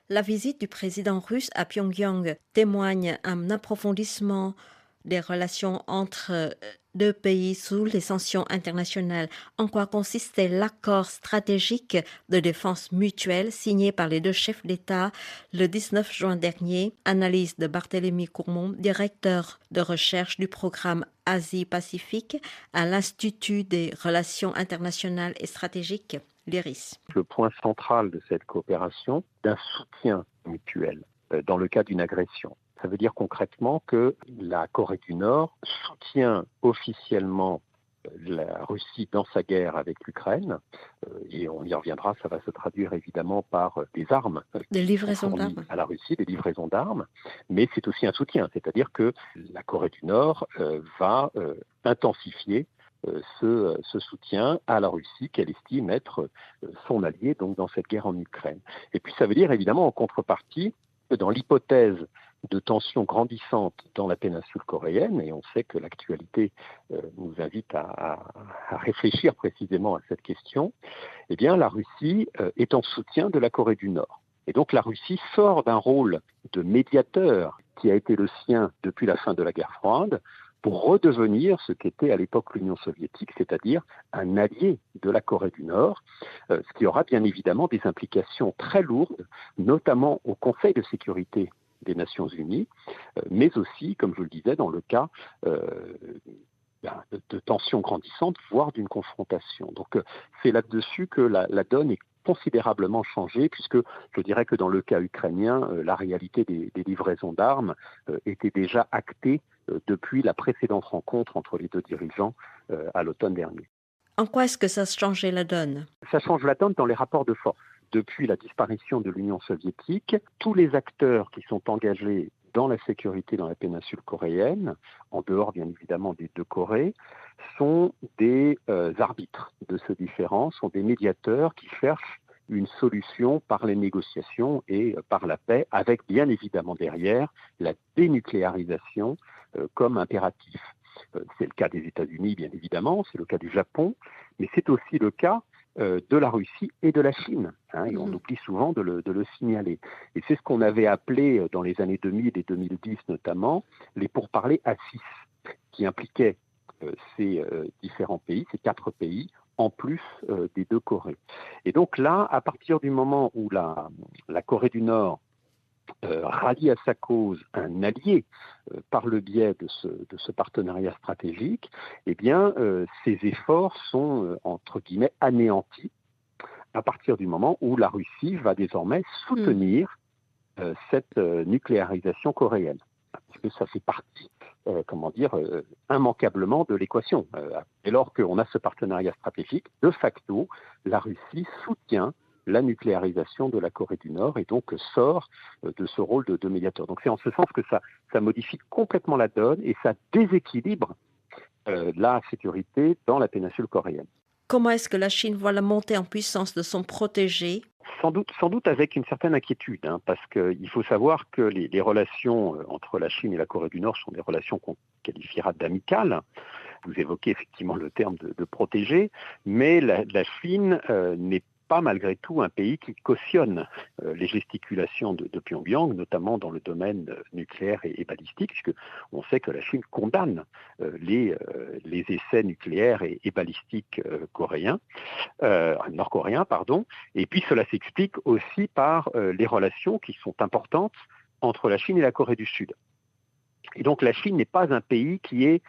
La visite du président russe à Pyongyang témoigne un approfondissement des relations entre deux pays sous les sanctions internationales. En quoi consistait l'accord stratégique de défense mutuelle signé par les deux chefs d'État le 19 juin dernier? Analyse de Barthélemy Courmont, directeur de recherche du programme Asie-Pacifique à l'Institut des relations internationales et stratégiques, l'IRIS. Le point central de cette coopération, d'un soutien mutuel dans le cas d'une agression. Ça veut dire concrètement que la Corée du Nord soutient officiellement la Russie dans sa guerre avec l'Ukraine, et on y reviendra, ça va se traduire évidemment par des armes Des qui sont livraisons fournies d'armes. à la Russie, des livraisons d'armes, mais c'est aussi un soutien, c'est-à-dire que la Corée du Nord va intensifier ce soutien à la Russie qu'elle estime être son allié donc dans cette guerre en Ukraine. Et puis ça veut dire évidemment en contrepartie, dans l'hypothèse de tensions grandissantes dans la péninsule coréenne, et on sait que l'actualité nous invite à réfléchir précisément à cette question, eh bien la Russie est en soutien de la Corée du Nord. Et donc la Russie sort d'un rôle de médiateur qui a été le sien depuis la fin de la guerre froide pour redevenir ce qu'était à l'époque l'Union soviétique, c'est-à-dire un allié de la Corée du Nord, ce qui aura bien évidemment des implications très lourdes, notamment au Conseil de sécurité des Nations Unies, mais aussi, comme je le disais, dans le cas de tensions grandissantes, voire d'une confrontation. Donc c'est là-dessus que la donne est considérablement changée, puisque je dirais que dans le cas ukrainien, la réalité des livraisons d'armes était déjà actée depuis la précédente rencontre entre les deux dirigeants à l'automne dernier. En quoi est-ce que ça a changé la donne? Ça change la donne dans les rapports de force. Depuis la disparition de l'Union soviétique, tous les acteurs qui sont engagés dans la sécurité dans la péninsule coréenne, en dehors bien évidemment des deux Corées, sont des arbitres de ce différend, sont des médiateurs qui cherchent une solution par les négociations et par la paix, avec bien évidemment derrière la dénucléarisation comme impératif. C'est le cas des États-Unis, bien évidemment, c'est le cas du Japon, mais c'est aussi le cas de la Russie et de la Chine. Et on oublie souvent de le signaler. Et c'est ce qu'on avait appelé dans les années 2000 et 2010 notamment, les pourparlers A6, qui impliquaient ces différents pays, ces 4 pays, en plus des deux Corées. Et donc là, à partir du moment où la Corée du Nord rallie à sa cause un allié par le biais de ce partenariat stratégique, eh bien, ces efforts sont, entre guillemets, anéantis à partir du moment où la Russie va désormais soutenir cette nucléarisation coréenne. Parce que ça fait partie, immanquablement de l'équation. Dès lors qu'on a ce partenariat stratégique, de facto, la Russie soutient la nucléarisation de la Corée du Nord et donc sort de ce rôle de médiateur. Donc c'est en ce sens que ça modifie complètement la donne et ça déséquilibre la sécurité dans la péninsule coréenne. Comment est-ce que la Chine voit la montée en puissance de son protégé? Sans doute avec une certaine inquiétude, parce qu'il faut savoir que les relations entre la Chine et la Corée du Nord sont des relations qu'on qualifiera d'amicales. Vous évoquez effectivement le terme de protégé, mais la Chine n'est pas malgré tout un pays qui cautionne les gesticulations de Pyongyang, notamment dans le domaine nucléaire et balistique, puisque on sait que la Chine condamne les essais nucléaires et balistiques nord-coréens, pardon. Et puis cela s'explique aussi par les relations qui sont importantes entre la Chine et la Corée du Sud. Et donc la Chine n'est pas un pays qui est,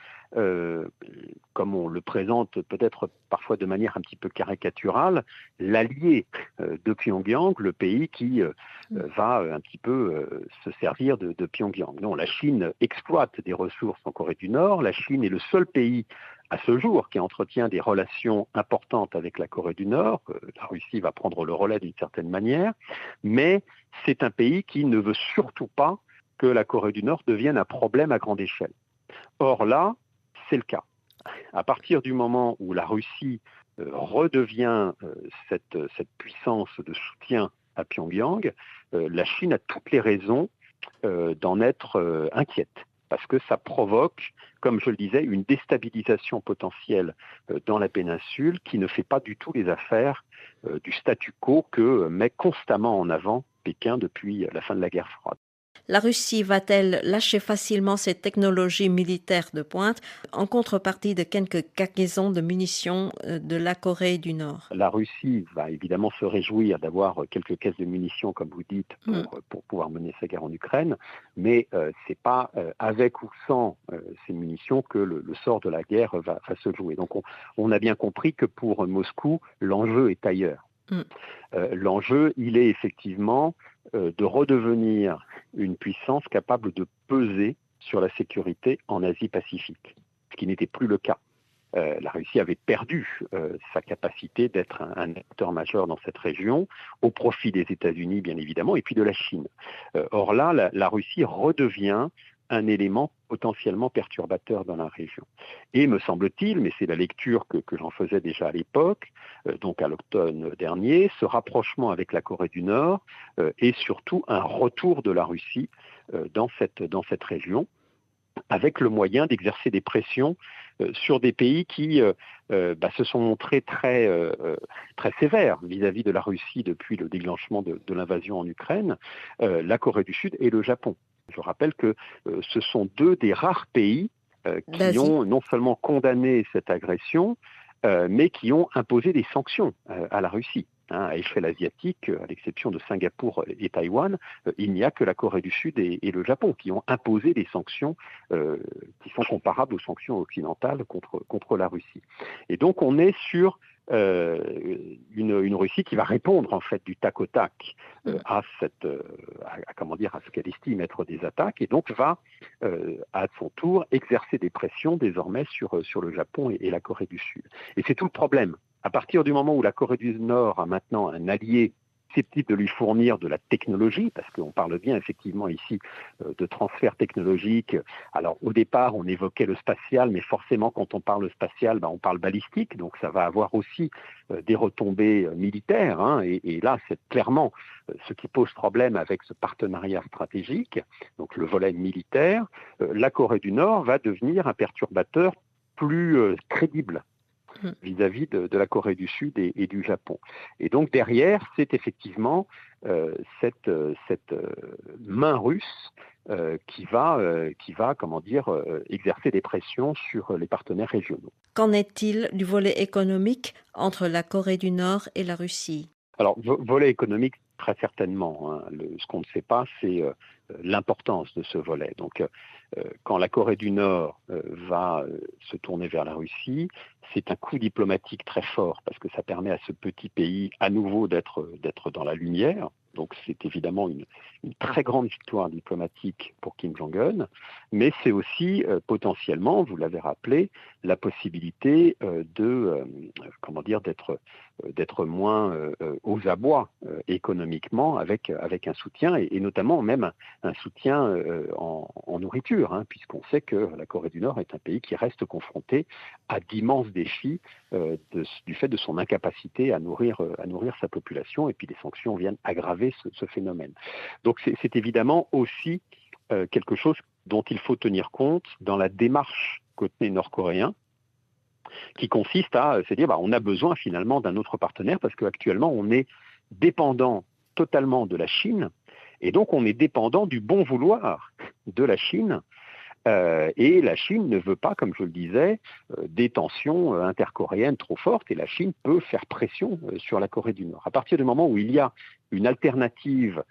comme on le présente peut-être parfois de manière un petit peu caricaturale, l'allié de Pyongyang, le pays qui va un petit peu se servir de Pyongyang. Non, la Chine exploite des ressources en Corée du Nord. La Chine est le seul pays à ce jour qui entretient des relations importantes avec la Corée du Nord. La Russie va prendre le relais d'une certaine manière, mais c'est un pays qui ne veut surtout pas que la Corée du Nord devienne un problème à grande échelle. Or là, c'est le cas. À partir du moment où la Russie redevient cette puissance de soutien à Pyongyang, la Chine a toutes les raisons d'en être inquiète. parce que ça provoque, comme je le disais, une déstabilisation potentielle dans la péninsule qui ne fait pas du tout les affaires du statu quo que met constamment en avant Pékin depuis la fin de la guerre froide. La Russie va-t-elle lâcher facilement ses technologies militaires de pointe en contrepartie de quelques cargaisons de munitions de la Corée du Nord? La Russie va évidemment se réjouir d'avoir quelques caisses de munitions, comme vous dites, pour pouvoir mener sa guerre en Ukraine, mais ce n'est pas avec ou sans ces munitions que le sort de la guerre va se jouer. Donc on a bien compris que pour Moscou, l'enjeu est ailleurs. L'enjeu, il est effectivement de redevenir une puissance capable de peser sur la sécurité en Asie-Pacifique, ce qui n'était plus le cas. La Russie avait perdu sa capacité d'être un acteur majeur dans cette région, au profit des États-Unis, bien évidemment, et puis de la Chine. Or là, la Russie redevient un élément potentiellement perturbateur dans la région. Et me semble-t-il, mais c'est la lecture que j'en faisais déjà à l'époque, donc à l'automne dernier, ce rapprochement avec la Corée du Nord est surtout un retour de la Russie dans cette région, avec le moyen d'exercer des pressions sur des pays qui se sont montrés très sévères vis-à-vis de la Russie depuis le déclenchement de l'invasion en Ukraine, la Corée du Sud et le Japon. Je rappelle que ce sont deux des rares pays qui ont non seulement condamné cette agression, mais qui ont imposé des sanctions à la Russie. À échelle asiatique, à l'exception de Singapour et Taïwan, il n'y a que la Corée du Sud et le Japon qui ont imposé des sanctions qui sont comparables aux sanctions occidentales contre la Russie. Et donc on est sur une Russie qui va répondre en fait du tac au tac à ce qu'elle estime être des attaques, et donc va à son tour exercer des pressions désormais sur le Japon et la Corée du Sud. Et c'est tout le problème. À partir du moment où la Corée du Nord a maintenant un allié susceptible de lui fournir de la technologie, parce qu'on parle bien effectivement ici de transfert technologique. Alors au départ, on évoquait le spatial, mais forcément quand on parle spatial, on parle balistique, donc ça va avoir aussi des retombées militaires, et là c'est clairement ce qui pose problème avec ce partenariat stratégique, donc le volet militaire. La Corée du Nord va devenir un perturbateur plus crédible vis-à-vis de la Corée du Sud et du Japon. Et donc derrière, c'est effectivement cette main russe qui va exercer des pressions sur les partenaires régionaux. Qu'en est-il du volet économique entre la Corée du Nord et la Russie? Alors, volet économique, très certainement. Ce qu'on ne sait pas, c'est l'importance de ce volet. Donc, quand la Corée du Nord va se tourner vers la Russie, c'est un coup diplomatique très fort parce que ça permet à ce petit pays à nouveau d'être dans la lumière. Donc c'est évidemment une très grande victoire diplomatique pour Kim Jong-un, mais c'est aussi potentiellement, vous l'avez rappelé, la possibilité d'être moins aux abois économiquement avec un soutien et notamment même un soutien en nourriture, puisqu'on sait que la Corée du Nord est un pays qui reste confronté à d'immenses défis du fait de son incapacité à nourrir sa population, et puis les sanctions viennent aggraver ce phénomène. Donc c'est évidemment aussi quelque chose dont il faut tenir compte dans la démarche côté nord-coréen, qui consiste à se dire on a besoin finalement d'un autre partenaire parce qu'actuellement on est dépendant totalement de la Chine, et donc on est dépendant du bon vouloir de la Chine. Et la Chine ne veut pas, comme je le disais, des tensions intercoréennes trop fortes, et la Chine peut faire pression sur la Corée du Nord. À partir du moment où il y a une alternative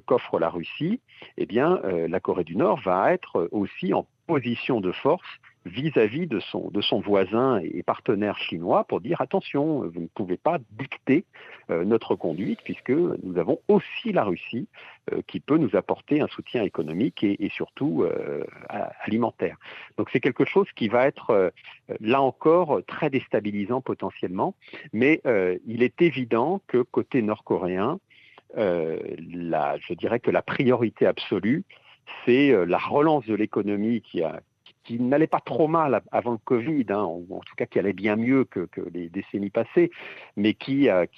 qu'offre la Russie, eh bien, la Corée du Nord va être aussi en position de force vis-à-vis de son voisin et partenaire chinois pour dire attention, vous ne pouvez pas dicter notre conduite puisque nous avons aussi la Russie qui peut nous apporter un soutien économique et surtout alimentaire. Donc c'est quelque chose qui va être là encore très déstabilisant potentiellement, mais il est évident que côté nord-coréen, je dirais que la priorité absolue, c'est la relance de l'économie qui n'allait pas trop mal avant le Covid, ou en tout cas qui allait bien mieux que les décennies passées, mais qui a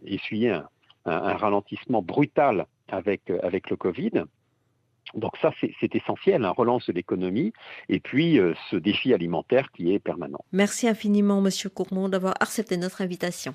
essuyé un ralentissement brutal avec le Covid. Donc ça, c'est essentiel, relance de l'économie, et puis ce défi alimentaire qui est permanent. Merci infiniment, Monsieur Courmont, d'avoir accepté notre invitation.